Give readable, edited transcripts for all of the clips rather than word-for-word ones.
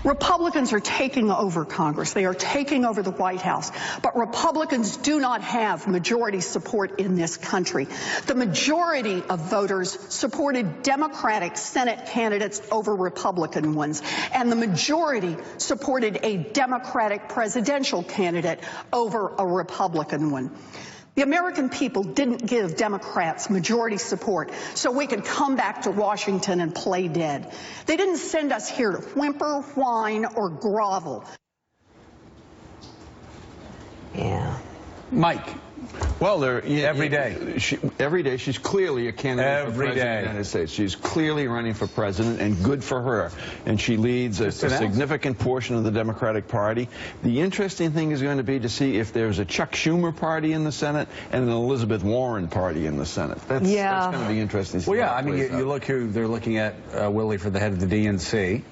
Republicans are taking over Congress. They are taking over the White House. But Republicans do not have majority support in this country. The majority of voters supported Democratic Senate candidates over Republican ones. And the majority supported a Democratic presidential candidate over a Republican one. The American people didn't give Democrats majority support so we could come back to Washington and play dead. They didn't send us here to whimper, whine, or grovel. Yeah. Mike. Well, every day. Every day she's clearly a candidate for president of the United States. She's clearly running for president, and good for her. And she leads a significant portion of the Democratic Party. The interesting thing is going to be to see if there's a Chuck Schumer party in the Senate and an Elizabeth Warren party in the Senate. That's going to be interesting. Well, yeah, I mean, you look who they're looking at, Willie, for the head of the DNC.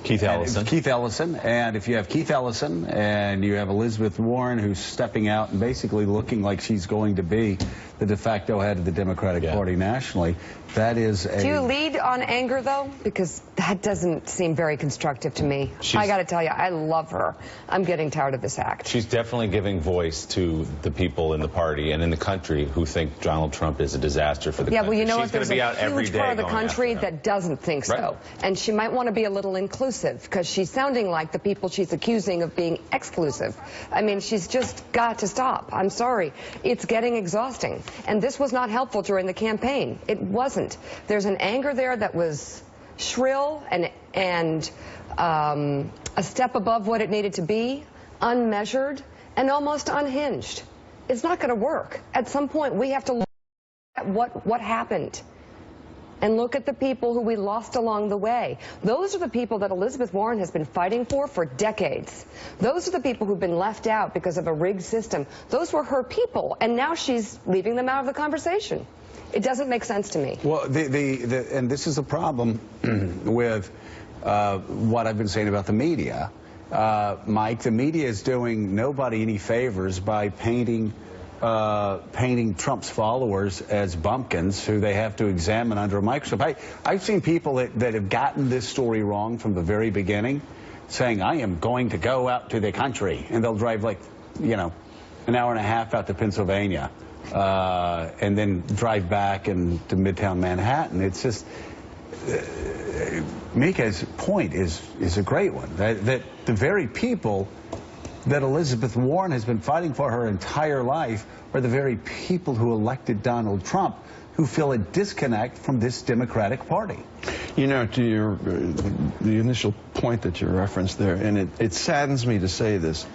Keith Ellison. Keith Ellison. And if you have Keith Ellison and you have Elizabeth Warren, who's stepping out and basically looking like she's going to be the de facto head of the Democratic Party nationally, that is a... Do you lead on anger, though? Because that doesn't seem very constructive to me. I got to tell you, I love her. I'm getting tired of this act. She's definitely giving voice to the people in the party and in the country who think Donald Trump is a disaster for the country. Yeah, well, you know what? There's There's a huge part of the country that doesn't think so. And she might want to be a little inclusive, because she's sounding like the people she's accusing of being exclusive. I mean, she's just got to stop. I'm sorry. It's getting exhausting. And this was not helpful during the campaign. It wasn't. There's an anger there that was shrill and a step above what it needed to be, unmeasured, and almost unhinged. It's not going to work. At some point, we have to look at what happened and look at the people who we lost along the way. Those are the people that Elizabeth Warren has been fighting for decades. Those are the people who've been left out because of a rigged system. Those were her people, and now she's leaving them out of the conversation. It doesn't make sense to me. Well, and this is a problem with what I've been saying about the media. Mike, the media is doing nobody any favors by painting Trump's followers as bumpkins who they have to examine under a microscope. I've seen people that have gotten this story wrong from the very beginning, saying, I am going to go out to the country, and they'll drive like, you know, an hour and a half out to Pennsylvania, and then drive back into Midtown Manhattan. It's just, Mika's point is a great one, that the very people that Elizabeth Warren has been fighting for her entire life are the very people who elected Donald Trump, who feel a disconnect from this Democratic Party. You know, to the initial point that you referenced there, and it saddens me to say this,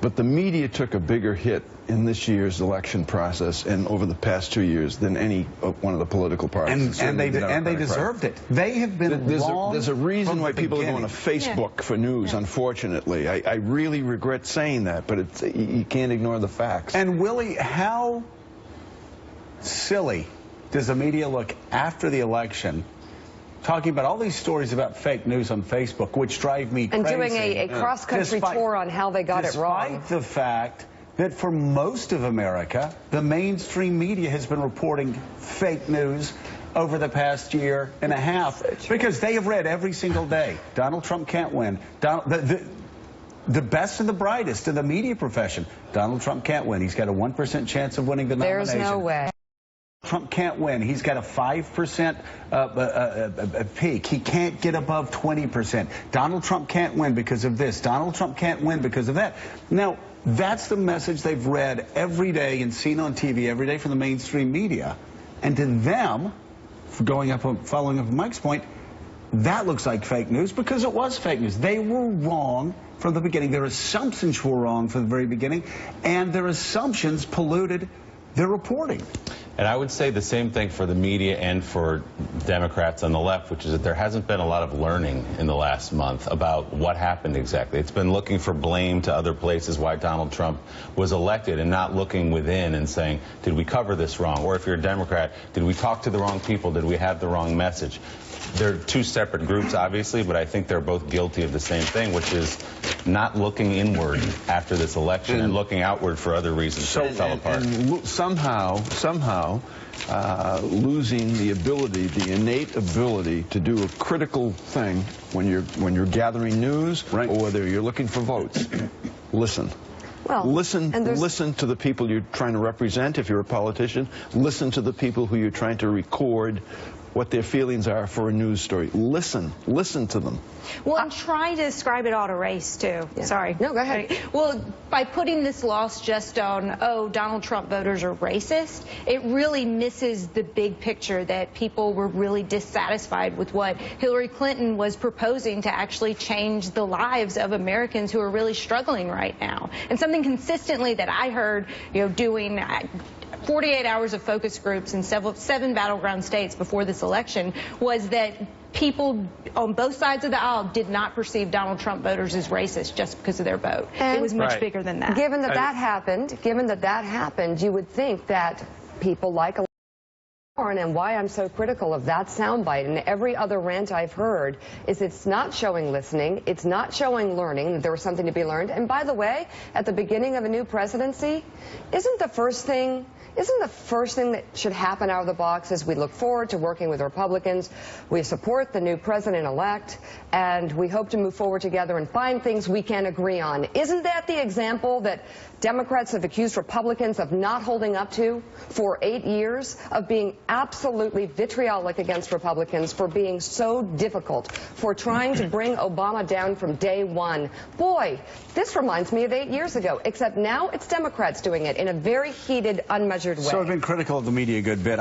but the media took a bigger hit in this year's election process and over the past 2 years than any one of the political parties. And they deserved it. They have been wrong. There's a reason why people are going to Facebook for news, unfortunately. I really regret saying that, but you can't ignore the facts. And Willie, how silly does the media look after the election, talking about all these stories about fake news on Facebook, which drive me crazy. And doing a cross-country tour on how they got it wrong. Despite the fact that for most of America, the mainstream media has been reporting fake news over the past year and a half, because they have read every single day, Donald Trump can't win. The best and the brightest in the media profession, Donald Trump can't win. He's got a 1% chance of winning the nomination. There's no way. Trump can't win. He's got a 5% peak. He can't get above 20%. Donald Trump can't win because of this. Donald Trump can't win because of that. Now, that's the message they've read every day and seen on TV every day from the mainstream media. And to them, following up on Mike's point, that looks like fake news because it was fake news. They were wrong from the beginning. Their assumptions were wrong from the very beginning, and their assumptions polluted their reporting. And I would say the same thing for the media and for Democrats on the left, which is that there hasn't been a lot of learning in the last month about what happened exactly. It's been looking for blame to other places why Donald Trump was elected and not looking within and saying, did we cover this wrong? Or if you're a Democrat, did we talk to the wrong people? Did we have the wrong message? they're two separate groups, obviously, but I think they're both guilty of the same thing, which is not looking inward after this election and looking outward for other reasons that fell apart. And somehow, losing the ability, the innate ability to do a critical thing when you're gathering news, or whether you're looking for votes. Listen. Well, listen to the people you're trying to represent. If you're a politician, listen to the people who you're trying to record what their feelings are for a news story. Listen to them. Well, I'm trying to describe it all to race, too. Yeah. Sorry. No, go ahead. Well, by putting this loss just on, oh, Donald Trump voters are racist, it really misses the big picture that people were really dissatisfied with what Hillary Clinton was proposing to actually change the lives of Americans who are really struggling right now. And something consistently that I heard, doing 48 hours of focus groups in 7 battleground states before this election was that people on both sides of the aisle did not perceive Donald Trump voters as racist just because of their vote. It was much bigger than that. Given that that happened, you would think that people like and why I'm so critical of that soundbite and every other rant I've heard is it's not showing listening, it's not showing learning, that there was something to be learned. And by the way, at the beginning of a new presidency, isn't the first thing that should happen out of the box is we look forward to working with Republicans, we support the new president-elect, and we hope to move forward together and find things we can agree on. Isn't that the example that Democrats have accused Republicans of not holding up to for 8 years, of being absolutely vitriolic against Republicans for being so difficult, for trying to bring Obama down from day one? Boy, this reminds me of 8 years ago, except now it's Democrats doing it in a very heated, unmeasured way. So I've been critical of the media a good bit.